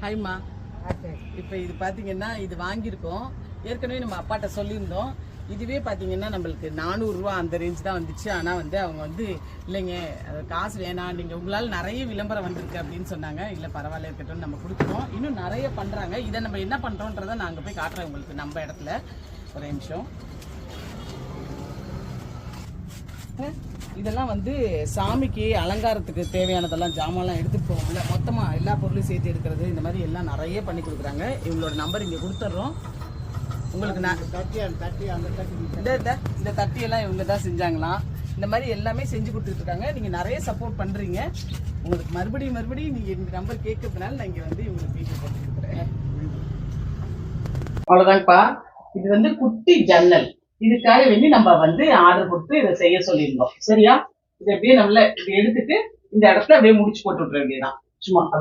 ஹாய்மா. இப்போ இது பார்த்தீங்கன்னா இது வாங்கியிருக்கோம். ஏற்கனவே நம்ம அப்பாட்ட சொல்லியிருந்தோம். இதுவே பார்த்தீங்கன்னா நம்மளுக்கு 400 ரூபா அந்த ரேஞ்ச் தான் வந்துச்சு. ஆனால் வந்து அவங்க வந்து இல்லைங்க அது காசு வேணாம், நீங்கள் உங்களால் நிறைய விளம்பரம் வந்திருக்கு அப்படின்னு சொன்னாங்க. இல்லை பரவாயில்ல இருக்கட்டும், நம்ம கொடுக்குறோம். இன்னும் நிறைய பண்ணுறாங்க. இதை நம்ம என்ன பண்ணுறோன்றதை நான் அங்கே போய் காட்டுறேன் உங்களுக்கு நம்ம இடத்துல. ஒரு நிமிஷம். இதெல்லாம் வந்து சாமிக்கு அலங்காரத்துக்கு தேவையானதெல்லாம் ஜாமான்லாம் எடுத்துகிட்டு போவோம்ல, மொத்தமாக எல்லா பொருளும் சேர்த்து எடுக்கிறது, இந்த மாதிரி எல்லாம் நிறைய பண்ணி கொடுக்குறாங்க. இவங்களோட நம்பர் இங்கே கொடுத்துட்றோம் உங்களுக்கு. நான் இந்த தட்டியெல்லாம் இவங்க தான் செஞ்சாங்களாம். இந்த மாதிரி எல்லாமே செஞ்சு கொடுத்துட்ருக்காங்க. நீங்கள் நிறைய சப்போர்ட் பண்ணுறீங்க. உங்களுக்கு மறுபடியும் நீங்கள் இந்த நம்பர் கேட்கறதுனால நான் இங்கே வந்து இவங்களுக்கு வீடியோ போட்டு கொடுக்குறேன். அவ்வளோதாங்கப்பா. இது வந்து குட்டி ஜன்னல். இதுக்காக வேண்டி நம்ம வந்து ஆர்டர் கொடுத்து இதை செய்ய சொல்லியிருந்தோம். சரியா? இதை அப்படியே நம்மள இதை எடுத்துட்டு இந்த இடத்துல அப்படியே முடிச்சு போட்டு விட்டுற வேண்டியதான். சும்மா அப்படியே